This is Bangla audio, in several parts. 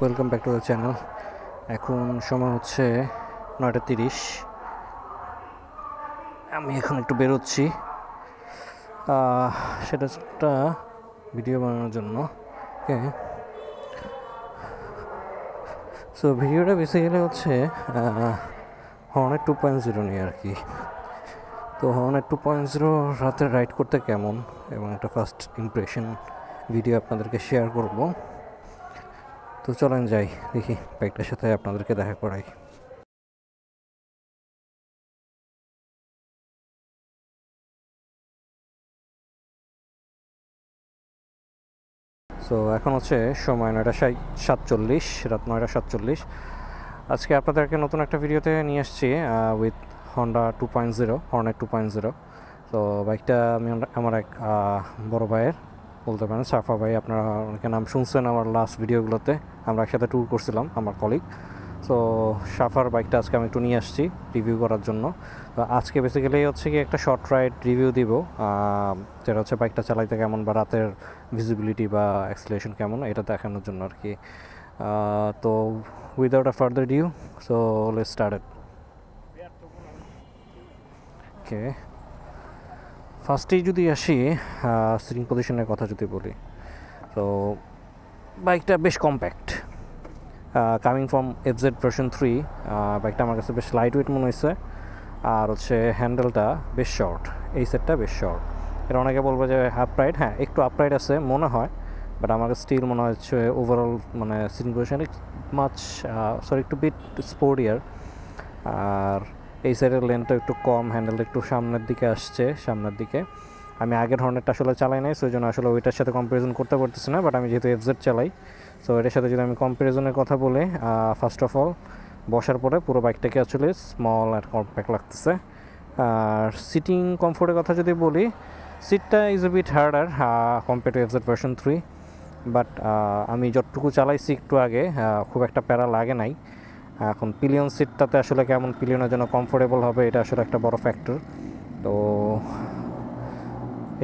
Welcome back to the channel. এখন সময় হচ্ছে 9:30। আমি এখন একটু বেরোচ্ছি সেটা একটা ভিডিও বানানোর জন্য। ওকে, সো ভিডিওটা বেসিক্যালি হচ্ছে হর্নেট 2.0 নিয়ে আর কি। তো হর্নেট 2.0 রাতে রাইড করতে কেমন এবং একটা ফার্স্ট ইমপ্রেশন ভিডিও আপনাদেরকে শেয়ার করব। তো চলেন যাই, দেখি বাইকটার সাথে আপনাদেরকে দেখা করাই। সো এখন হচ্ছে সময় 9:47, রাত 9:47। আজকে আপনাদেরকে নতুন একটা ভিডিওতে নিয়ে আসছি উইথ হন্ডা 2.0, হর্নেট 2.0। তো বাইকটা আমি আমার এক বড় ভাইয়ের, বলতে পারেন সাফা ভাই, আপনারা অনেকে নাম শুনছেন আমার লাস্ট ভিডিওগুলোতে। আমরা একসাথে ট্যুর করছিলাম, আমার কলিগ। সো সাফার বাইকটা আজকে আমি একটু নিয়ে আসছি রিভিউ করার জন্য। তো আজকে বেসিক্যালি হচ্ছে কি একটা শর্ট রাইড রিভিউ দিব, যেটা হচ্ছে বাইকটা চালাইতে কেমন বা রাতের ভিজিবিলিটি বা অ্যাক্সিলারেশন কেমন এটা দেখানোর জন্য আর কি। তো without a further due, so let's start. Okay, ফার্স্টেই যদি আসি সিটিং পজিশনের কথা যদি বলি, তো বাইকটা বেশ compact. Coming from FZ version 3, বাইকটা আমার কাছে বেশ লাইট ওয়েট মনে হয়েছে। আর হচ্ছে হ্যান্ডেলটা বেশ শর্ট, এই সেটটা বেশ শর্ট। এটা অনেকে বলবে যে আপরাইট, হ্যাঁ একটু আপরাইট আছে মনে হয়, বাট আমার কাছে স্টিল মনে হচ্ছে ওভারঅল মানে সিটিং পজিশন একটু বিট স্পোর্টিয়ার। আর এই সাইডের লেনটা একটু কম, হ্যান্ডেলটা একটু সামনের দিকে আসছে, সামনের দিকে। আমি আগের হর্নেটটা আসলে চালাই নাই, সেই জন্য আসলে ওইটার সাথে কম্পারিজন করতে পারতেছি না, বাট আমি যেহেতু FZ চালাই, সো এটার সাথে যদি আমি কম্পারিজনের কথা বলি, ফার্স্ট অফ অল বসার পরে পুরো বাইকটাকে আসলে স্মল আর কম্প্যাক্ট লাগতেছে। আর সিটিং কমফোর্টের কথা যদি বলি, সিটটা is a bit harder compare to FZ version 3, but আমি যতটুকু চালাইছি একটু আগে খুব একটা প্যারা লাগে নাই। এখন পিলিয়ন সিটটাতে আসলে কেমন পিলিয়নের জন্য কমফোর্টেবল হবে এটা আসলে একটা বড় ফ্যাক্টর। তো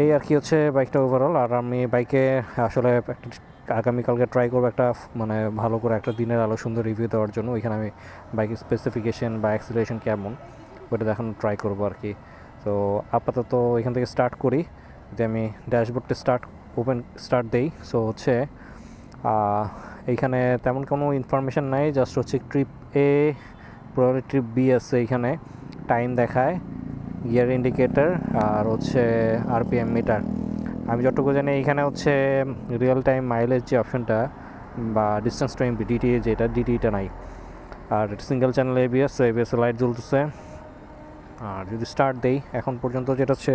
এই আর কি হচ্ছে বাইকটা ওভারঅল। আর আমি বাইকে আসলে একটা আগামীকালকে ট্রাই করবো একটা মানে ভালো করে একটা দিনের আলো সুন্দর রিভিউ দেওয়ার জন্য। ওইখানে আমি বাইকের স্পেসিফিকেশন বা অ্যাক্সিলারেশন কেমন ওইটা দেখানো ট্রাই করবো আর কি। তো আপাতত এখান থেকে স্টার্ট করি। যদি আমি ড্যাশবোর্ডে স্টার্ট দেই, সো হচ্ছে এইখানে তেমন কোনো ইনফরমেশান নাই, জাস্ট হচ্ছে trip A probably trip B আছে, এইখানে টাইম দেখায়, গিয়ার ইন্ডিকেটর আর হচ্ছে RPM মিটার। আমি যতটুকু জানি এইখানে হচ্ছে রিয়েল টাইম মাইলেজ যে অপশনটা বা ডিস্টেন্স টাইম DTA, যেটা DTটা নাই। আর সিঙ্গেল চ্যানেল ABS লাইট জ্বলতেছে। আর যদি স্টার্ট দেই, এখন পর্যন্ত যেটা হচ্ছে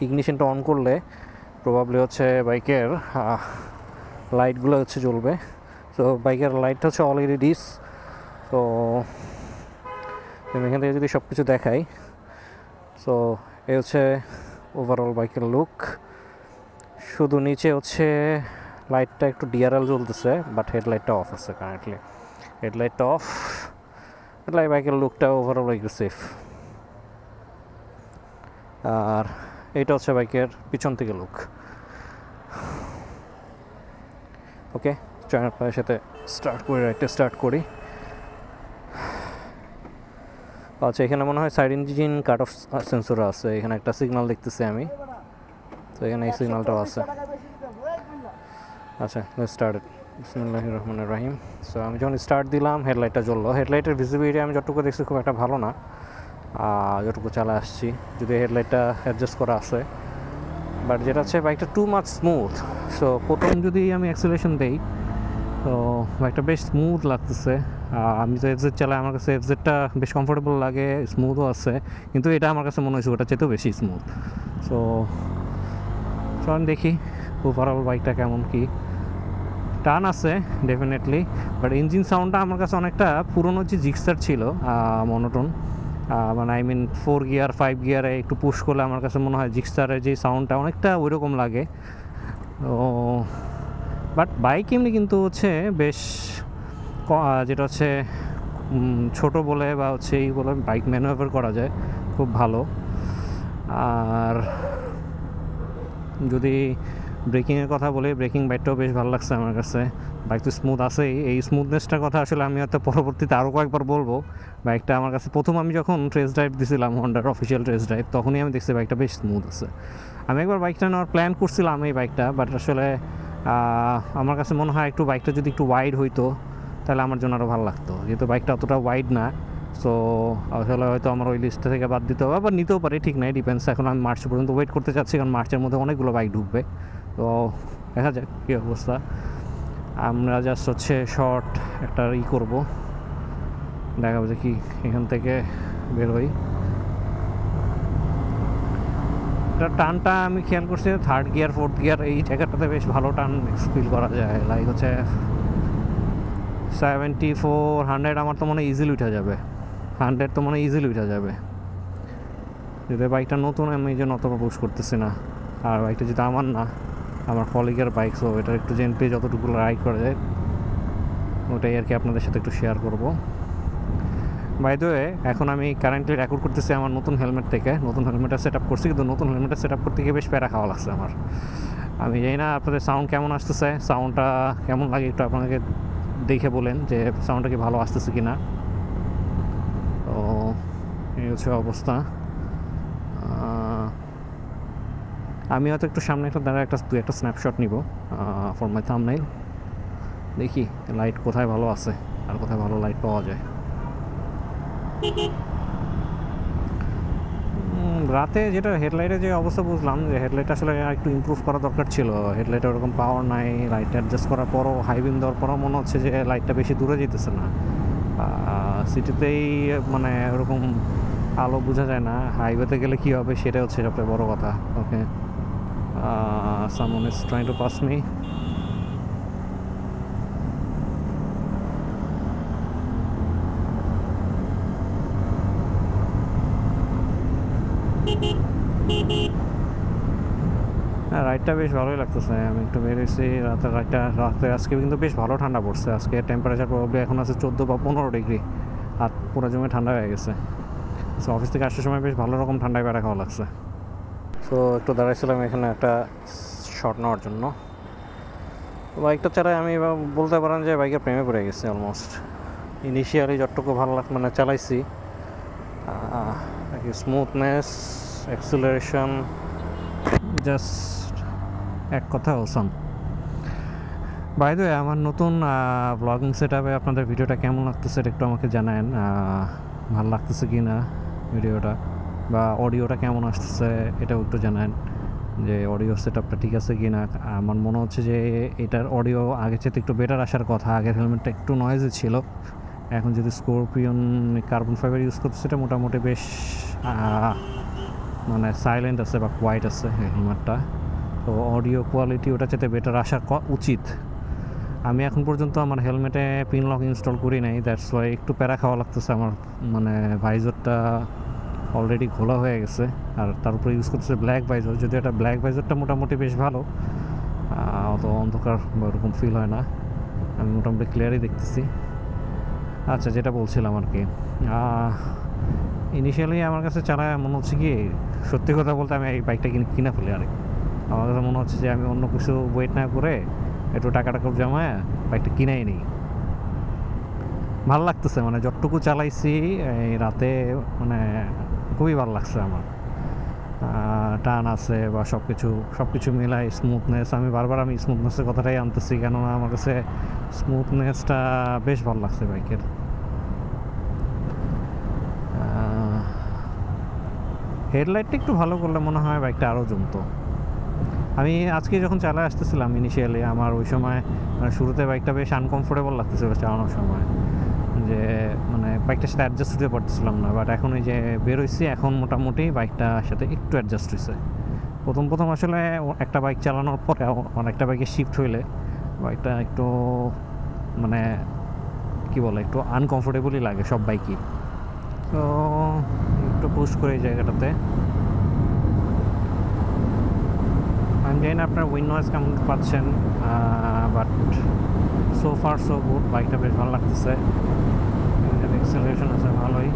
ইগনিশনটা অন করলে প্রবাবলি হচ্ছে বাইকের লাইটগুলো হচ্ছে জ্বলবে। তো বাইকের লাইটটা হচ্ছে অলরেডি ডিস। তো এখান থেকে যদি সব কিছু দেখাই, সো এই হচ্ছে ওভারঅল বাইকের লুক। শুধু নিচে হচ্ছে লাইটটা একটু DRL জ্বলতেছে, বাট হেডলাইটটা অফ আছে কারেন্টলি। হেডলাইটটা অফ, বাইকের লুকটা ওভারঅল এগ্রেসিভ। আর এইটা হচ্ছে বাইকের পিছন থেকে লুক। ওকে, চয়নার পায়ের সাথে স্টার্ট করি। আচ্ছা, এখানে মনে হয় side engine cut off sensor আছে, এখানে একটা সিগন্যাল দেখতেছি আমি। তো এখানে এই সিগন্যালটাও আছে। আচ্ছা, লেটস স্টার্ট। বিসমিল্লাহির রহমানির রহিম। সো আমি যখন স্টার্ট দিলাম, হেডলাইটটা জ্বললো। হেডলাইটের ভিজিবিলিটি আমি যতটুকু দেখছি খুব একটা ভালো না, যতটুকু চালা আসছি, যদি হেডলাইটটা অ্যাডজাস্ট করা আছে। বাট যেটা হচ্ছে বাইকটা টু মাচ স্মুথ। সো প্রথম যদি আমি অ্যাক্সিলারেশন দেই, তো বাইকটা বেশ স্মুথ লাগতেছে। আমি তো FZ চালাই, আমার কাছে FZটা বেশ কমফোর্টেবল লাগে, স্মুথও আছে, কিন্তু এটা আমার কাছে মনে হয়েছে ওটা চেয়েও বেশি স্মুথ। সো চলুন দেখি ওভারঅল বাইকটা কেমন কি। টান আছে ডেফিনেটলি, বাট ইঞ্জিন সাউন্ডটা আমার কাছে অনেকটা পুরোনো যে জিক্সার ছিল, মনোটোন, মানে 4 গিয়ার 5 গিয়ারে একটু পুশ করলে আমার কাছে মনে হয় জিক্সারের যে সাউন্ডটা অনেকটা ওই রকম লাগে। তো বাট বাইক এমনি কিন্তু হচ্ছে বেশ যেটা হচ্ছে ছোটো বলে বা হচ্ছে এই বলে বাইক ম্যানুভার করা যায় খুব ভালো। আর যদি ব্রেকিংয়ের কথা বলি, ব্রেকিং বাইকটাও বেশ ভালো লাগছে আমার কাছে। বাইক তো স্মুথ আছেই। এই স্মুথনেসটার কথা আসলে আমি হয়তো পরবর্তীতে আরও কয়েকবার বলবো। বাইকটা আমার কাছে প্রথম আমি যখন টেস্ট ড্রাইভ দিয়েছিলাম হন্ডার অফিসিয়াল টেস্ট ড্রাইভ, তখনই আমি দেখছি বাইকটা বেশ স্মুথ আছে। আমি একবার বাইকটা নেওয়ার প্ল্যান করছিলাম এই বাইকটা, বাট আসলে আমার কাছে মনে হয় একটু বাইকটা যদি একটু ওয়াইড হইতো তাহলে আমার জন্য আরও ভালো লাগতো, যেহেতু বাইকটা অতটা ওয়াইড না। সো আসলে হয়তো আমার ওই লিস্ট থেকে বাদ দিতে হবে, আবার নিতেও পারি, ঠিক নাই, ডিপেন্ডস। এখন আমি মার্চ পর্যন্ত ওয়েট করতে চাচ্ছি, কারণ মার্চের মধ্যে অনেকগুলো বাইক ঢুকবে। তো দেখা যাক কী অবস্থা। আমরা জাস্ট হচ্ছে শর্ট একটা করবো, দেখাবো যে কি এখান থেকে বের হই। এটা টানটা আমি খেয়াল করছি, থার্ড গিয়ার ফোর্থ গিয়ার এই জায়গাটাতে বেশ ভালো টান ফিল করা যায়। লাইক হচ্ছে 74-100 আমার তো মনে হয় ইজিলি উঠে যাবে, 100 তো মনে হয় ইজিলি উঠে যাবে। যদি বাইকটা নতুন, আমি যে অত পুশ করতেছি না। আর বাইকটা যেটা আমার না, আমার কলিগের বাইক, সো এটা একটু জেন্টলি যতটুকু রাইড করা যায় ওটাই আর কি আপনাদের সাথে একটু শেয়ার করবো। বাই দ্য ওয়ে, এখন আমি কারেন্টলি রেকর্ড করতেছি আমার নতুন হেলমেট থেকে। নতুন হেলমেটটা সেট আপ করছি, কিন্তু নতুন হেলমেটটা সেট আপ করতে গিয়ে বেশ প্যারা খাওয়া লাগছে আমার। আমি জানি না আপনাদের সাউন্ড কেমন আসতেছে, সাউন্ডটা কেমন লাগে একটু আপনাকে দেখে বলেন যে সাউন্ডটা কি ভালো আসতেছে কি না। তো এই হচ্ছে অবস্থা। আমি হয়তো একটু সামনে একটা দাঁড়া একটা স্ন্যাপশট নিব ফর মাই থাম্বনেইল। দেখি লাইট কোথায় ভালো আছে আর কোথায় ভালো লাইট পাওয়া যায়। রাতে যেটা হেডলাইটের যে অবস্থা বুঝলাম, যে হেডলাইট আসলে একটু ইমপ্রুভ করা দরকার ছিল। হেডলাইটে ওরকম পাওয়ার নাই, লাইট অ্যাডজাস্ট করার পরও হাই বিম দেওয়ার পরও মনে হচ্ছে যে লাইটটা বেশি দূরে যেতেছে না। সিটিতেই মানে ওরকম আলো বোঝা যায় না, হাইওয়েতে গেলে কী হবে সেটা হচ্ছে সবচেয়ে বড় কথা। Okay, someone is trying to pass me. হ্যাঁ, রাইডটা বেশ ভালোই লাগতেছে। আমি একটু বেরিয়েছি রাতে আজকে কিন্তু বেশ ভালো ঠান্ডা পড়ছে। আজকে টেম্পারেচার প্রবাবলি এখন আছে 14 বা 15 ডিগ্রি, হাত পুরো জমে ঠান্ডা হয়ে গেছে। সো অফিস থেকে আসার সময় বেশ ভালো রকম ঠান্ডায় বেড়া খাওয়া লাগছে। সো একটু দাঁড়াইছিলাম এখানে একটা শট নেওয়ার জন্য। বাইকটা ছাড়াই আমি বলতে পারেন যে বাইকের প্রেমে পড়ে গেছি অলমোস্ট। ইনিশিয়ালি যতটুকু ভালো মানে চালাইছি, স্মুথনেস, অ্যাক্সিলারেশন, জাস্ট এক কথা অসাম। বাই দ্য ওয়ে, আমার নতুন ব্লগিং সেট আপে আপনাদের ভিডিওটা কেমন লাগতেছে এটা একটু আমাকে জানান। ভালো লাগতেছে কি না ভিডিওটা, বা অডিওটা কেমন আসতেছে এটাও একটু জানান, যে অডিও সেট আপটা ঠিক আছে কি না। আমার মনে হচ্ছে যে এটার অডিও আগের চেয়ে একটু বেটার আসার কথা। আগের হেলমেটটা একটু নয়েজি ছিল, এখন যদি স্করপিয়ন কার্বন ফাইবার ইউজ করতে সেটা মোটামুটি বেশ মানে সাইলেন্ট আছে বা কোয়াইট আছে হেলমেটটা। তো অডিও কোয়ালিটি ওটা চেয়ে বেটার আসার উচিত। আমি এখন পর্যন্ত আমার হেলমেটে পিন লক ইনস্টল করি নাই, দ্যাটস ওয়াই একটু প্যারা খাওয়া লাগতেছে আমার। মানে ভাইজরটা অলরেডি খোলা হয়ে গেছে, আর তার উপরে ইউজ করতেছে ব্ল্যাক ভাইজর। যদি এটা ব্ল্যাক ভাইজরটা মোটামুটি বেশ ভালো, অত অন্ধকার বা ওরকম ফিল হয় না, আমি মোটামুটি ক্লিয়ারই দেখতেছি। আচ্ছা, যেটা বলছিলাম আর কি, ইনিশিয়ালি আমার কাছে চালায় মনে হচ্ছে কি, সত্যি কথা বলতে আমি এই বাইকটা কিনা ফেলি। আর আমার কাছে মনে হচ্ছে যে আমি অন্য কিছু ওয়েট না করে একটু টাকাটা খুব জমায় বাইকটা কিনাই নিই। ভালো লাগতেছে, মানে যতটুকু চালাইছি এই রাতে মানে খুবই ভালো লাগছে আমার। টান আছে বা সব কিছু মিলাই স্মুথনেস, আমি বারবার স্মুথনেসের কথাটাই আনতেছি, কেননা আমার কাছে স্মুথনেসটা বেশ ভালো লাগছে বাইকের। হেডলাইটটা একটু ভালো করলে মনে হয় বাইকটা আরও জমতো। আমি আজকে যখন চালায় আসতেছিলাম ইনিশিয়ালি, আমার ওই সময় মানে শুরুতে বাইকটা বেশ আনকমফোর্টেবল লাগতেছিল চালানোর সময়, যে মানে বাইকটার সাথে অ্যাডজাস্ট হতে পারতেছিলাম না। বাট এখন ওই যে বেরোইছি, এখন মোটামুটি বাইকটার সাথে একটু অ্যাডজাস্ট হয়েছে। প্রথম আসলে একটা বাইক চালানোর পরে অনেকটা বাইকে শিফট হইলে বাইকটা একটু মানে কী বলে, একটু আনকমফোর্টেবলই লাগে সব বাইকই। তো একটু পুশ করে এই জায়গাটাতে। আমি জানি না আপনার উইন্ড নয়েজ কেমন পাচ্ছেন, but so far so good, বাইকটা বেশ ভালো লাগতেছে। অ্যাক্সেলারেশন আছে ভালোই।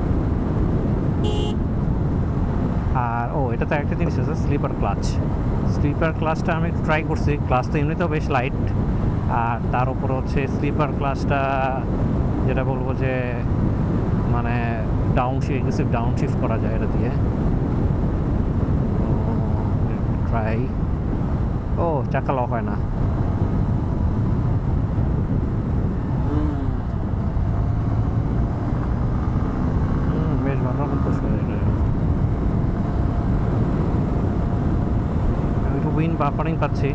আর এটাতে একটা জিনিস আছে, স্লিপার ক্লাচটা আমি ট্রাই করছি। ক্লাচ তো এমনিতেও বেশ লাইট, আর তার উপর হচ্ছে স্লিপার ক্লাসটা যেটা বলবো যে মানে এগ্রেসিভ ডাউন শিফট করা যায় এটা দিয়ে। ট্রাই। ও চাকা লক হয় না। বেশ ভালো রকম পুশ করে এটা। আমি একটু উইন্ড বাফারিং পাচ্ছি।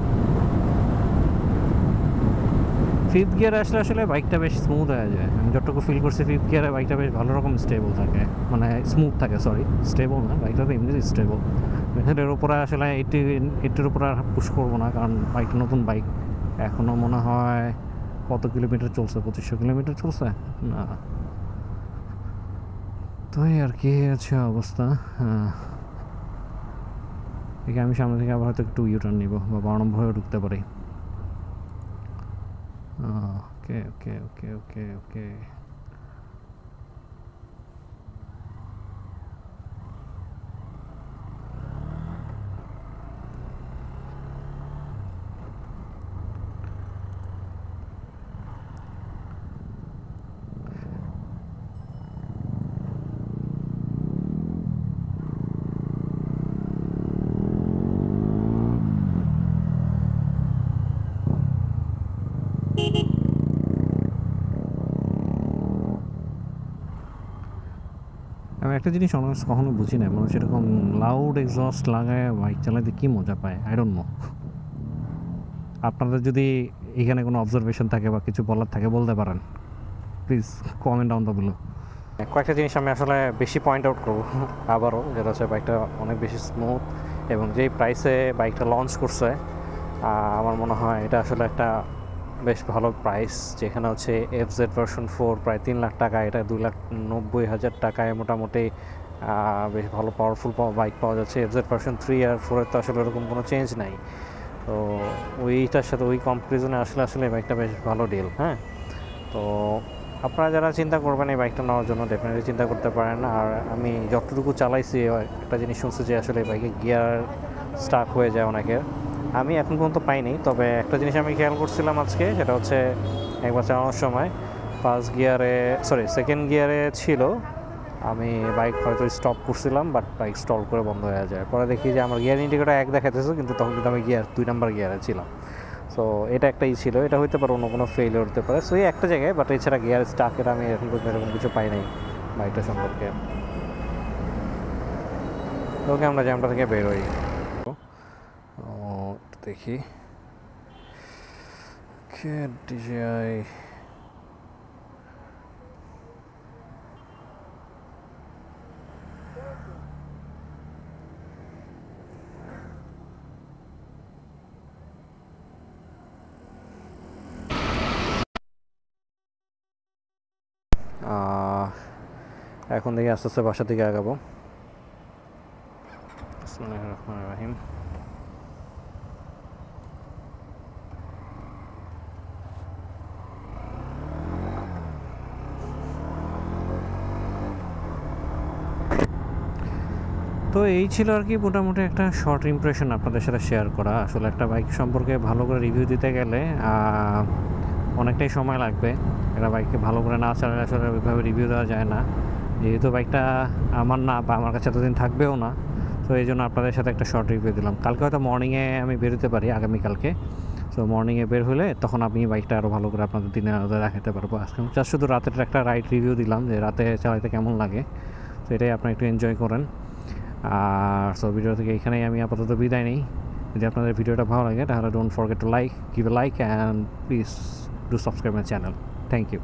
ফিফথ গিয়ারে আসলে বাইকটা বেশ স্মুথ হয়ে যায়। আমি যতটুকু ফিল করছি ফিফথ গিয়ারে বাইকটা বেশ ভালো রকম স্টেবল থাকে, মানে স্মুথ থাকে, সরি স্টেবল না, বাইকটা তো এমনি স্টেবল। এর উপরে আসলে 80-এর উপরে আর পুশ করবো না, কারণ বাইকটা নতুন বাইক, এখনও মনে হয় কত কিলোমিটার চলছে, 2500 কিলোমিটার চলছে না। তো এই আর কি আছে অবস্থা। দেখি আমি সামনে থেকে আবার হয়তো একটু ইউটার্ন নিব বা 12 নম্বর হয়ে ঢুকতে পারি। ওকে ওকে ওকে ওকে ওকে। আমি একটা জিনিস কখনো বুঝি না, মানুষ এরকম লাউড এক্সস্ট লাগায় বাইক চালাতে কী মজা পায়, আই ডোন্ট নো। আপনাদের যদি এখানে কোনো অবজারভেশন থাকে বা কিছু বলার থাকে বলতে পারেন, please comment down the below. কয়েকটা জিনিস আমি আসলে বেশি পয়েন্ট আউট করবো আবারও, যেটা হচ্ছে বাইকটা অনেক বেশি স্মুথ, এবং যেই প্রাইসে বাইকটা লঞ্চ করছে আমার মনে হয় এটা আসলে একটা বেশ ভালো প্রাইস। যেখানে হচ্ছে FZ ভার্সন 4 প্রায় 3 লাখ টাকা, এটা 2,90,000 টাকায় মোটামুটি বেশ ভালো পাওয়ারফুল বাইক পাওয়া যাচ্ছে। FZ ভার্সন 3 আর 4 এর তো আসলে এরকম কোনো চেঞ্জ নাই, তো ওইটার সাথে ওই কম্পারিজনে আসলে বাইকটা বেশ ভালো ডিল। হ্যাঁ, তো আপনারা যারা চিন্তা করবেন এই বাইকটা নেওয়ার জন্য ডেফিনেটলি চিন্তা করতে পারেন। আর আমি যতটুকু চালাইছি একটা জিনিস শুনছি যে আসলে বাইকে গিয়ার স্টাক হয়ে যায় অনেকের, আমি এখন পর্যন্ত পাইনি। তবে একটা জিনিস আমি খেয়াল করছিলাম আজকে, সেটা হচ্ছে একবার চালানোর সময় সেকেন্ড গিয়ারে ছিল, আমি বাইক হয়তো স্টপ করছিলাম, বাট বাইক স্টল করে বন্ধ হয়ে যায়। পরে দেখি যে আমার গিয়ার ইন্ডিকেটর 1 দেখাতেছে, কিন্তু তখন কিন্তু আমি 2 নাম্বার গিয়ারে ছিলাম। সো এটা একটাই ছিল, এটা হইতে পারে অন্য কোনো ফেলিওর হতে পারে। সো এই একটা জায়গায়, বাট এছাড়া গিয়ার স্টাকের আমি এখন পর্যন্ত এরকম কিছু পাই নাই বাইকটা সম্পর্কে। ওকে, আমরা জ্যামটা থেকে বেরোই। দেখি DJI এখন দেখি আস্তে আস্তে বাসার দিকে আগাবো। বিসমিল্লাহির রহমানির রহিম। তো এই ছিল আর কি মোটামুটি একটা শর্ট ইমপ্রেশন আপনাদের সাথে শেয়ার করা। আসলে একটা বাইক সম্পর্কে ভালো করে রিভিউ দিতে গেলে অনেকটাই সময় লাগবে। একটা বাইককে ভালো করে না চালালে আসলে ওইভাবে রিভিউ দেওয়া যায় না, যেহেতু বাইকটা আমার না বা আমার কাছে এতদিন থাকবেও না। তো এই জন্য আপনাদের সাথে একটা শর্ট রিভিউ দিলাম। কালকে হয়তো মর্নিংয়ে আমি বেরোতে পারি, আগামীকালকে। সো মর্নিংয়ে বের হলে তখন আমি বাইকটা আরও ভালো করে আপনাদের দিনে আলাদা দেখাতে পারবো। আজকে জাস্ট শুধু রাতের একটা রাইড রিভিউ দিলাম, যে রাতে চালাইতে কেমন লাগে, তো এটাই আপনি একটু এনজয় করেন। আর সো ভিডিও থেকে এখানেই আমি আপাতত বিদায় নিই। যদি আপনাদের ভিডিওটা ভালো লাগে তাহলে don't forget to give a like and please do subscribe my channel. Thank you.